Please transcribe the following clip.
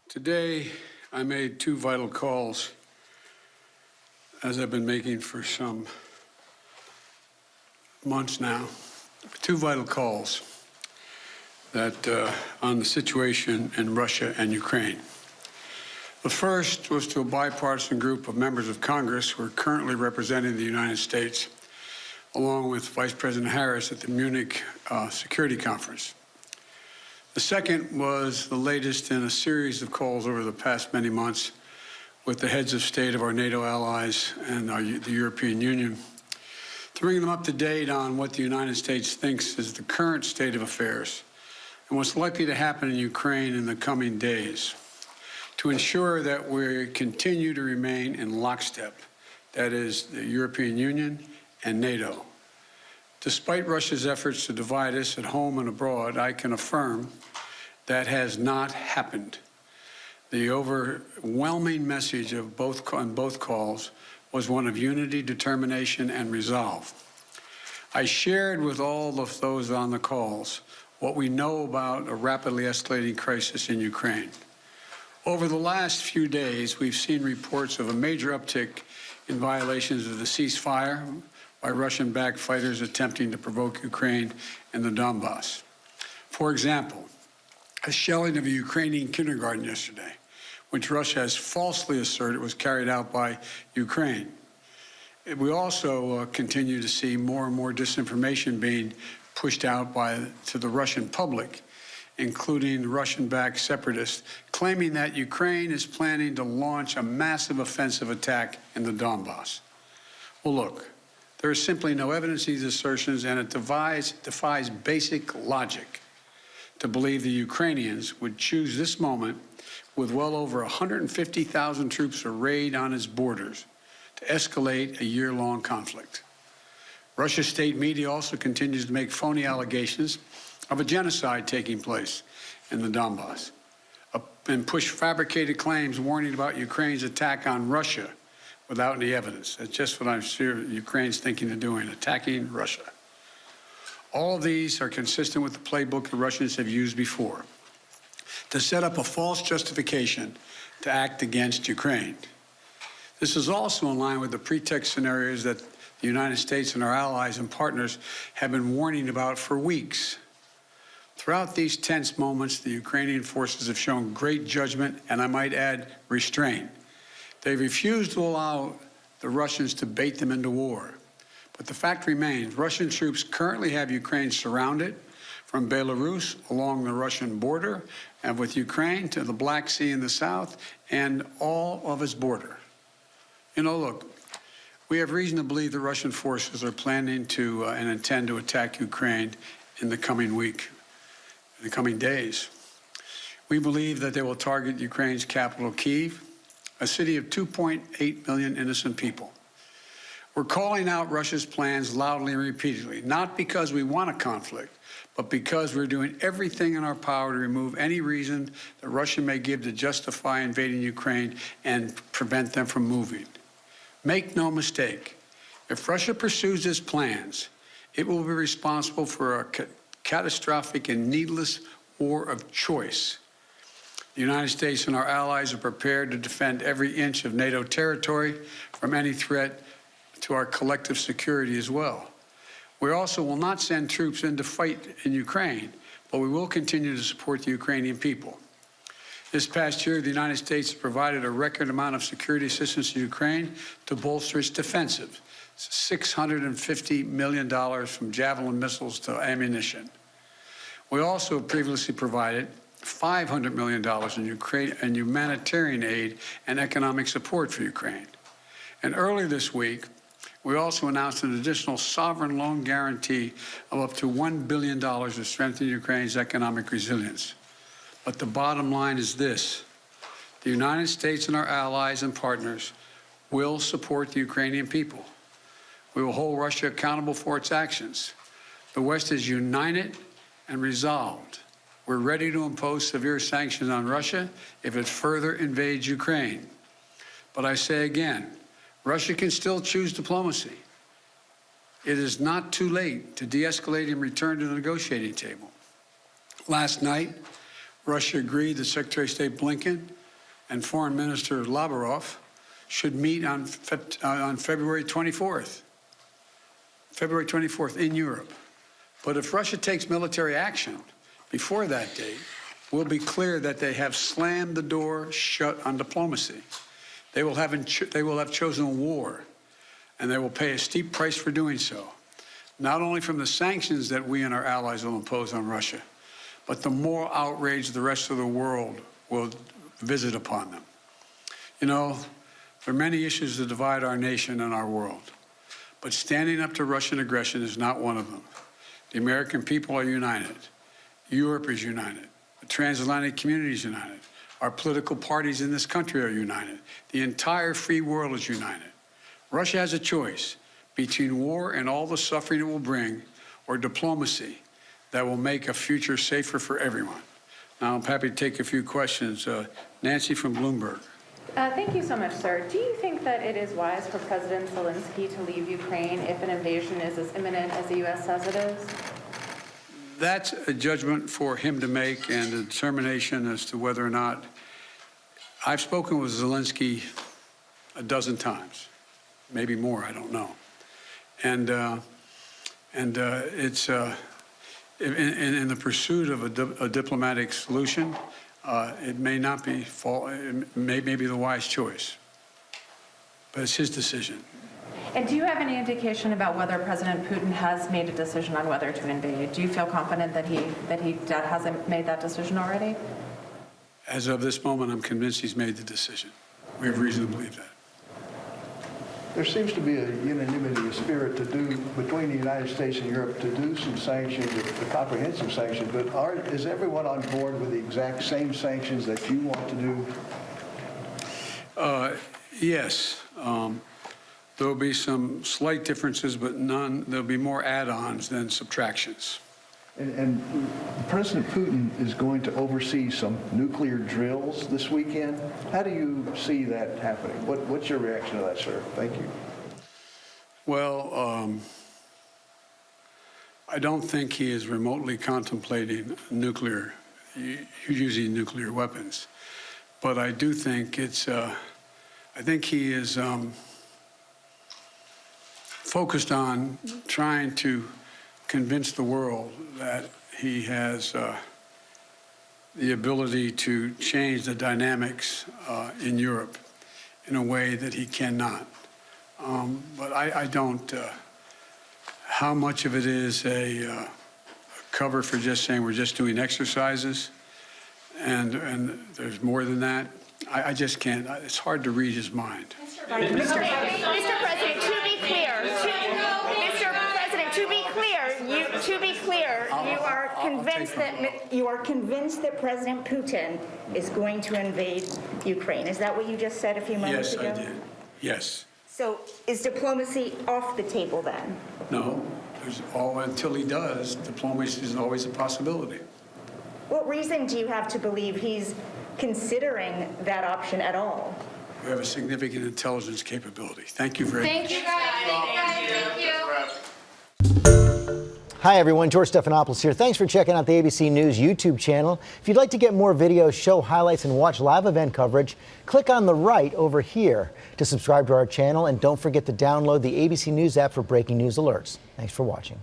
Today, I made two vital calls, as I've been making for some months now. Two vital calls on the situation in Russia and Ukraine. The first was to a bipartisan group of members of Congress who are currently representing the United States, along with Vice President Harris at the Munich Security Conference. The second was the latest in a series of calls over the past many months with the heads of state of our NATO allies and the European Union, to bring them up to date on what the United States thinks is the current state of affairs and what's likely to happen in Ukraine in the coming days, to ensure that we continue to remain in lockstep, that is, the European Union and NATO. Despite Russia's efforts to divide us at home and abroad, I can affirm that has not happened. The overwhelming message on both calls was one of unity, determination, and resolve. I shared with all of those on the calls what we know about a rapidly escalating crisis in Ukraine. Over the last few days, we've seen reports of a major uptick in violations of the ceasefire by Russian-backed fighters attempting to provoke Ukraine and the Donbass. For example, a shelling of a Ukrainian kindergarten yesterday, which Russia has falsely asserted was carried out by Ukraine. We also continue to see more and more disinformation being pushed out to the Russian public, including Russian-backed separatists, claiming that Ukraine is planning to launch a massive offensive attack in the Donbass. Well, look, there is simply no evidence of these assertions, and it defies basic logic to believe the Ukrainians would choose this moment, with well over 150,000 troops arrayed on its borders, to escalate a year-long conflict. Russia's state media also continues to make phony allegations of a genocide taking place in the Donbass and push fabricated claims warning about Ukraine's attack on Russia without any evidence. That's just what I'm sure Ukraine's thinking of doing, attacking Russia. All of these are consistent with the playbook the Russians have used before, to set up a false justification to act against Ukraine. This is also in line with the pretext scenarios that the United States and our allies and partners have been warning about for weeks. Throughout these tense moments, the Ukrainian forces have shown great judgment and, I might add, restraint. They refused to allow the Russians to bait them into war. But the fact remains, Russian troops currently have Ukraine surrounded from Belarus along the Russian border and with Ukraine to the Black Sea in the south and all of its border. You know, look, we have reason to believe the Russian forces are planning to and intend to attack Ukraine in the coming week, in the coming days. We believe that they will target Ukraine's capital, Kyiv, a city of 2.8 million innocent people. We're calling out Russia's plans loudly and repeatedly, not because we want a conflict, but because we're doing everything in our power to remove any reason that Russia may give to justify invading Ukraine and prevent them from moving. Make no mistake, if Russia pursues its plans, it will be responsible for a catastrophic and needless war of choice. The United States and our allies are prepared to defend every inch of NATO territory from any threat to our collective security as well. We also will not send troops in to fight in Ukraine, but we will continue to support the Ukrainian people. This past year, the United States provided a record amount of security assistance to Ukraine to bolster its defensive, $650 million from Javelin missiles to ammunition. We also previously provided $500 million in humanitarian aid and economic support for Ukraine. And earlier this week, we also announced an additional sovereign loan guarantee of up to $1 billion to strengthen Ukraine's economic resilience. But the bottom line is this: the United States and our allies and partners will support the Ukrainian people. We will hold Russia accountable for its actions. The West is united and resolved. We're ready to impose severe sanctions on Russia if it further invades Ukraine. But I say again, Russia can still choose diplomacy. It is not too late to de-escalate and return to the negotiating table. Last night, Russia agreed that Secretary of State Blinken and Foreign Minister Lavrov should meet on February 24th. February 24th in Europe. But if Russia takes military action before that date, we'll be clear that they have slammed the door shut on diplomacy. They will have chosen war, and they will pay a steep price for doing so, not only from the sanctions that we and our allies will impose on Russia, but the moral outrage the rest of the world will visit upon them. You know, there are many issues that divide our nation and our world, but standing up to Russian aggression is not one of them. The American people are united. Europe is united. The transatlantic community is united. Our political parties in this country are united. The entire free world is united. Russia has a choice between war and all the suffering it will bring, or diplomacy that will make a future safer for everyone. Now, I'm happy to take a few questions. Nancy from Bloomberg. Thank you so much, sir. Do you think that it is wise for President Zelensky to leave Ukraine if an invasion is as imminent as the U.S. says it is? That's a judgment for him to make, and a determination as to whether or not. I've spoken with Zelensky a dozen times, maybe more, I don't know. And it's in the pursuit of a diplomatic solution, it may not be it may be the wise choice, but it's his decision. And do you have any indication about whether President Putin has made a decision on whether to invade? Do you feel confident that he hasn't made that decision already? As of this moment, I'm convinced he's made the decision. We have reason to believe that. There seems to be a unanimity of spirit between the United States and Europe to do some sanctions, a comprehensive sanctions, but is everyone on board with the exact same sanctions that you want to do? Yes. There will be some slight differences, but there'll be more add-ons than subtractions. And President Putin is going to oversee some nuclear drills this weekend. How do you see that happening? What's your reaction to that, sir? Thank you. Well, I don't think he is remotely contemplating using nuclear weapons. But I do think I think he is focused on trying to convince the world that he has the ability to change the dynamics in Europe in a way that he cannot. But I don't, how much of it is a cover for just saying we're just doing exercises and there's more than that, I just can't, it's hard to read his mind. Mr. President, to be clear, you are convinced that President Putin is going to invade Ukraine. Is that what you just said a few moments ago? Yes, I did. Yes. So is diplomacy off the table then? No. Until he does, diplomacy is always a possibility. What reason do you have to believe he's considering that option at all? We have a significant intelligence capability. Thank you very much. Thank you, guys. Thank you. Hi, everyone. George Stephanopoulos here. Thanks for checking out the ABC News YouTube channel. If you'd like to get more videos, show highlights, and watch live event coverage, click on the right over here to subscribe to our channel. And don't forget to download the ABC News app for breaking news alerts. Thanks for watching.